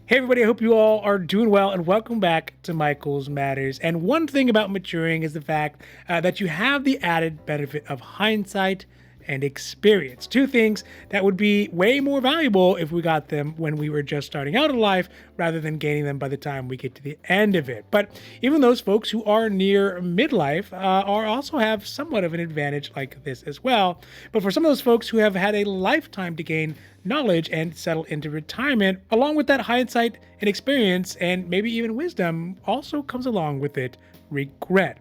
Hey everybody, I hope you all are doing well and welcome back to Michael's Matters. And one thing about maturing is the fact that you have the added benefit of hindsight and experience. Two things that would be way more valuable if we got them when we were just starting out in life rather than gaining them by the time we get to the end of it. But even those folks who are near midlife are also have somewhat of an advantage like this as well. But for some of those folks who have had a lifetime to gain knowledge and settle into retirement, along with that hindsight and experience and maybe even wisdom, also comes along with it regret.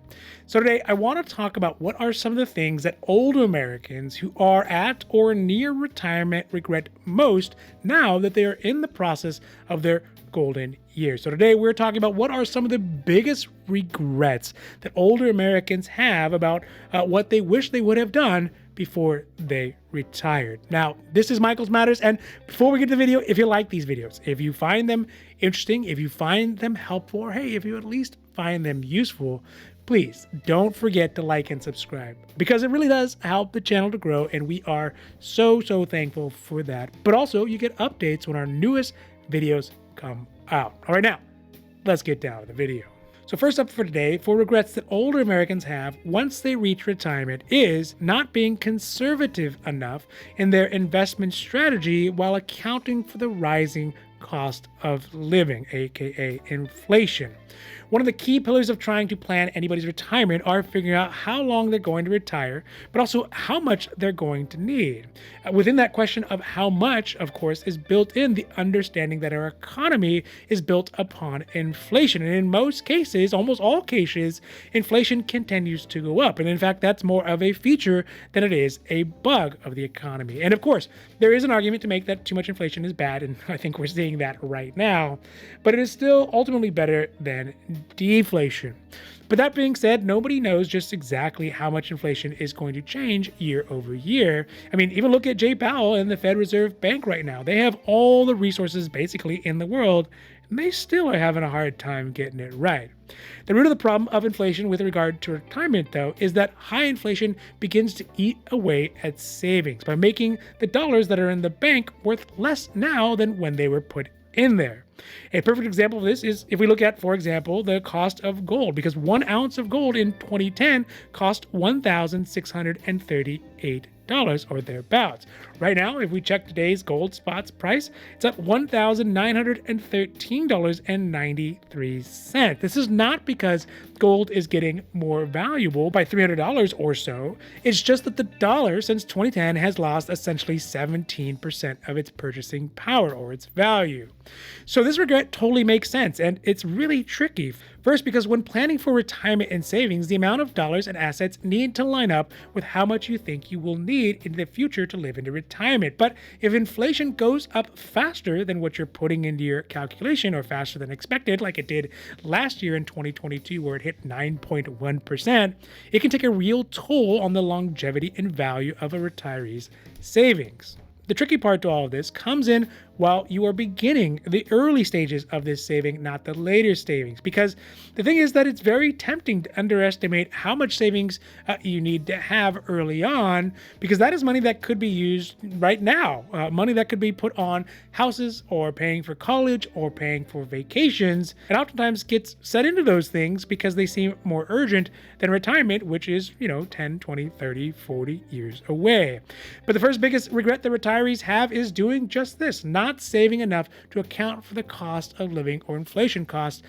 So today I want to talk about what are some of the things that older Americans who are at or near retirement regret most now that they are in the process of their golden years. So today we're talking about what are some of the biggest regrets that older Americans have about what they wish they would have done before they retired. Now, this is Michael's Matters, and before we get to the video, if you like these videos, if you find them interesting, if you find them helpful, or hey, if you at least find them useful, please don't forget to like and subscribe because it really does help the channel to grow, and we are so thankful for that. But also, you get updates when our newest videos come out. All right, now, let's get down to the video. So first up for today, for regrets that older Americans have once they reach retirement is not being conservative enough in their investment strategy while accounting for the rising cost of living, aka inflation. One of the key pillars of trying to plan anybody's retirement are figuring out how long they're going to retire, but also how much they're going to need. Within that question of how much, of course, is built in the understanding that our economy is built upon inflation. And in most cases, almost all cases, inflation continues to go up. And in fact, that's more of a feature than it is a bug of the economy. And of course, there is an argument to make that too much inflation is bad, and I think we're seeing that right now, but it is still ultimately better than deflation. But that being said, nobody knows just exactly how much inflation is going to change year over year. I mean, even look at Jay Powell and the Fed Reserve Bank right now. They have all the resources basically in the world, and they still are having a hard time getting it right. The root of the problem of inflation with regard to retirement, though, is that high inflation begins to eat away at savings by making the dollars that are in the bank worth less now than when they were put in there. A perfect example of this is if we look at, for example, the cost of gold, because 1 ounce of gold in 2010 cost $1,638 or thereabouts. Right now, if we check today's gold spots price, it's at $1,913.93. This is not because gold is getting more valuable by $300 or so. It's just that the dollar since 2010 has lost essentially 17% of its purchasing power or its value. So this regret totally makes sense, and it's really tricky. First, because when planning for retirement and savings, the amount of dollars and assets need to line up with how much you think you will need in the future to live into retirement. But if inflation goes up faster than what you're putting into your calculation, or faster than expected, like it did last year in 2022, where it hit 9.1%, it can take a real toll on the longevity and value of a retiree's savings. The tricky part to all of this comes in while you are beginning the early stages of this saving, not the later savings. Because the thing is that it's very tempting to underestimate how much savings you need to have early on, because that is money that could be used right now, money that could be put on houses or paying for college or paying for vacations, and oftentimes gets set into those things because they seem more urgent than retirement, which is, 10, 20, 30, 40 years away. But the first biggest regret that retirees have is doing just this, not saving enough to account for the cost of living or inflation costs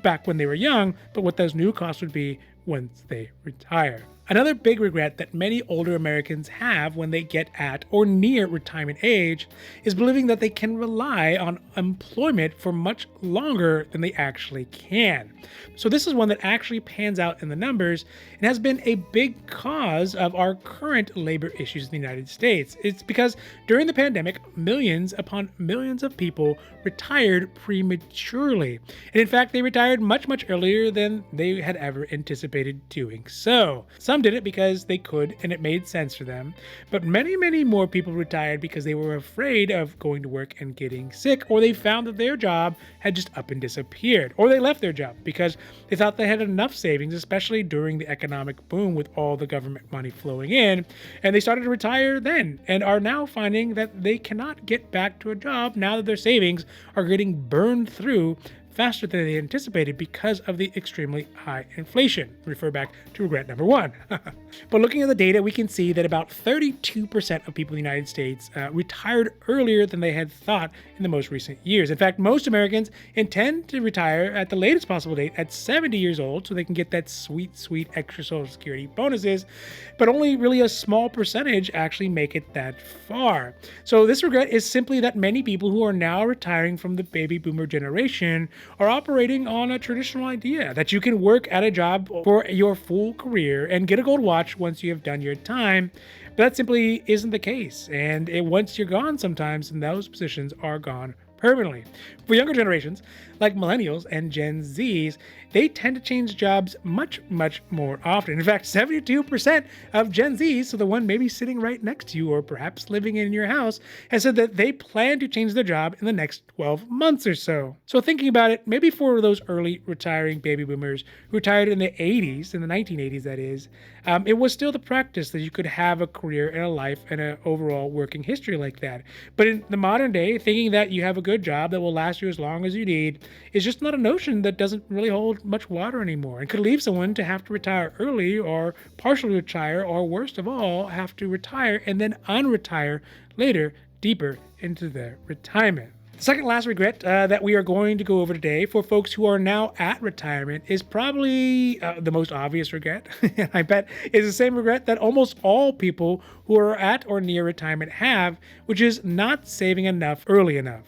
back when they were young, but what those new costs would be once they retire. Another big regret that many older Americans have when they get at or near retirement age is believing that they can rely on employment for much longer than they actually can. So this is one that actually pans out in the numbers and has been a big cause of our current labor issues in the United States. It's because during the pandemic, millions upon millions of people retired prematurely. And in fact, they retired much earlier than they had ever anticipated doing so. Some Some did it because they could and it made sense for them, but many, many more people retired because they were afraid of going to work and getting sick, or they found that their job had just up and disappeared, or they left their job because they thought they had enough savings, especially during the economic boom with all the government money flowing in, and they started to retire then and are now finding that they cannot get back to a job now that their savings are getting burned through faster than they anticipated because of the extremely high inflation. Refer back to regret number one. But looking at the data, we can see that about 32% of people in the United States retired earlier than they had thought in the most recent years. In fact, most Americans intend to retire at the latest possible date at 70 years old so they can get that sweet, sweet extra Social Security bonuses, but only really a small percentage actually make it that far. So this regret is simply that many people who are now retiring from the baby boomer generation are operating on a traditional idea that you can work at a job for your full career and get a gold watch once you have done your time. But that simply isn't the case. And once you're gone sometimes, and those positions are gone permanently. For younger generations, like millennials and Gen Zs, they tend to change jobs much, much more often. In fact, 72% of Gen Zs, so the one maybe sitting right next to you or perhaps living in your house, has said that they plan to change their job in the next 12 months or so. So thinking about it, maybe for those early retiring baby boomers who retired in the 80s, in the 1980s that is, it was still the practice that you could have a career and a life and an overall working history like that. But in the modern day, thinking that you have a good job that will last you as long as you need is just not a notion that doesn't really hold much water anymore and could leave someone to have to retire early or partially retire, or worst of all, have to retire and then unretire later, deeper into their retirement. The second last regret that we are going to go over today for folks who are now at retirement is probably the most obvious regret. I bet is the same regret that almost all people who are at or near retirement have, which is not saving enough early enough.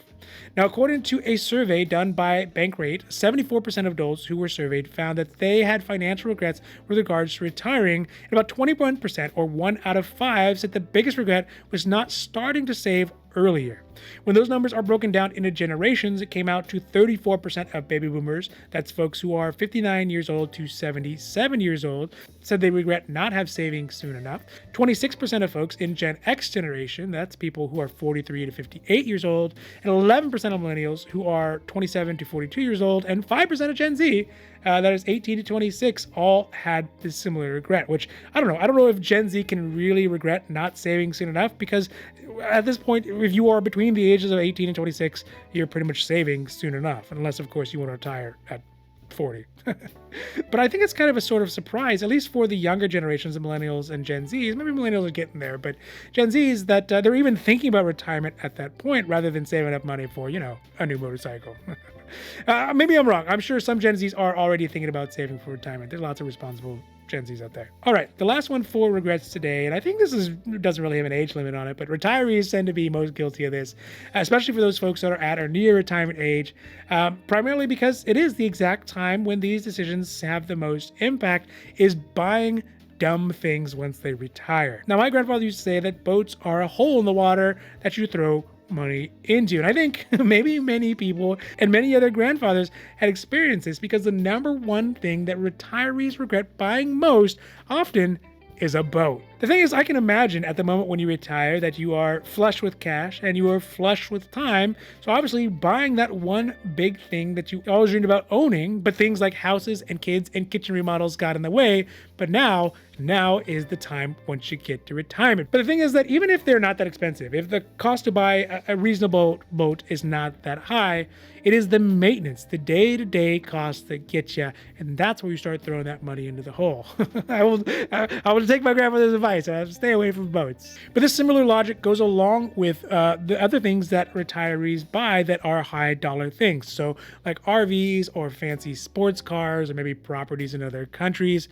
Now, according to a survey done by Bankrate, 74% of adults who were surveyed found that they had financial regrets with regards to retiring, and about 21%, or 1 out of 5, said the biggest regret was not starting to save earlier. When those numbers are broken down into generations, it came out to 34% of baby boomers, that's folks who are 59 years old to 77 years old, said they regret not have savings soon enough. 26% of folks in Gen X generation, that's people who are 43 to 58 years old, and 11% of millennials who are 27 to 42 years old, and 5% of Gen Z, that is 18 to 26, all had this similar regret, which I don't know. I don't know if Gen Z can really regret not saving soon enough, because at this point, if you are between the ages of 18 and 26, you're pretty much saving soon enough, unless, of course, you want to retire at 40. But I think it's kind of a sort of surprise, at least for the younger generations of millennials and Gen Zs. Maybe millennials are getting there, but Gen Zs, that they're even thinking about retirement at that point rather than saving up money for, a new motorcycle. Maybe I'm wrong. I'm sure some Gen Zs are already thinking about saving for retirement. There's lots of responsible Gen Zs out there. All right, the last one for regrets today, and I think this doesn't really have an age limit on it, but retirees tend to be most guilty of this, especially for those folks that are at or near retirement age, primarily because it is the exact time when these decisions have the most impact, is buying dumb things once they retire. Now, my grandfather used to say that boats are a hole in the water that you throw money into. And I think maybe many people and many other grandfathers had experienced this, because the number one thing that retirees regret buying most often is a boat. The thing is, I can imagine at the moment when you retire that you are flush with cash and you are flush with time. So obviously buying that one big thing that you always dreamed about owning, but things like houses and kids and kitchen remodels got in the way. But now is the time once you get to retirement. But the thing is that even if they're not that expensive, if the cost to buy a reasonable boat is not that high, it is the maintenance, the day-to-day costs that get you, and that's where you start throwing that money into the hole. I will take my grandfather's advice. I have to stay away from boats. But this similar logic goes along with the other things that retirees buy that are high-dollar things. So like RVs or fancy sports cars or maybe properties in other countries.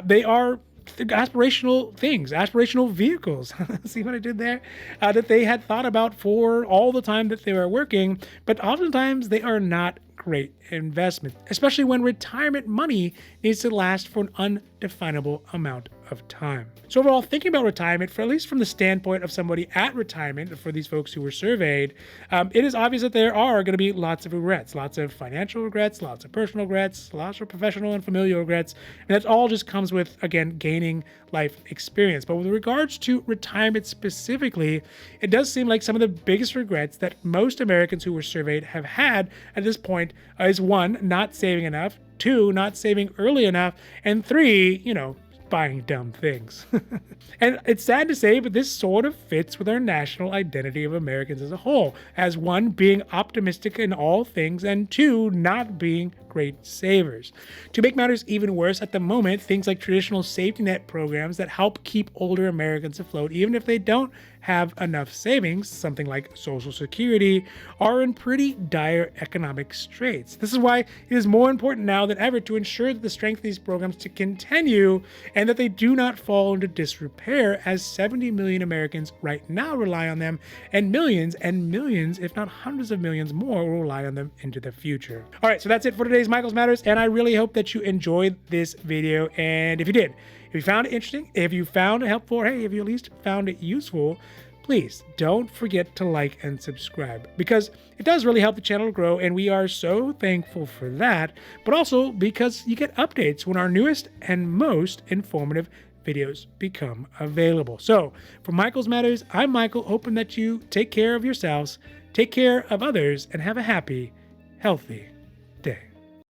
They are aspirational things, aspirational vehicles. See what I did there? That they had thought about for all the time that they were working, but oftentimes they are not great investment, especially when retirement money needs to last for an undefinable amount of time. So overall, thinking about retirement, for at least from the standpoint of somebody at retirement, for these folks who were surveyed, it is obvious that there are going to be lots of regrets, lots of financial regrets, lots of personal regrets, lots of professional and familial regrets. And that all just comes with, again, gaining life experience. But with regards to retirement specifically, it does seem like some of the biggest regrets that most Americans who were surveyed have had at this point is 1, not saving enough, 2, not saving early enough, and 3, buying dumb things. And it's sad to say, but this sort of fits with our national identity of Americans as a whole, as 1, being optimistic in all things, and 2, not being great savers. To make matters even worse, at the moment, things like traditional safety net programs that help keep older Americans afloat, even if they don't have enough savings, something like Social Security, are in pretty dire economic straits. This is why it is more important now than ever to ensure that the strength of these programs to continue and that they do not fall into disrepair, as 70 million Americans right now rely on them, and millions, if not hundreds of millions more, will rely on them into the future. All right, so that's it for today's Michael's Matters, and I really hope that you enjoyed this video. And if you did, if you found it interesting, if you found it helpful, or hey, if you at least found it useful, please don't forget to like and subscribe, because it does really help the channel to grow, and we are so thankful for that, but also because you get updates when our newest and most informative videos become available. So for Michael's Matters, I'm Michael, hoping that you take care of yourselves, take care of others, and have a happy, healthy day.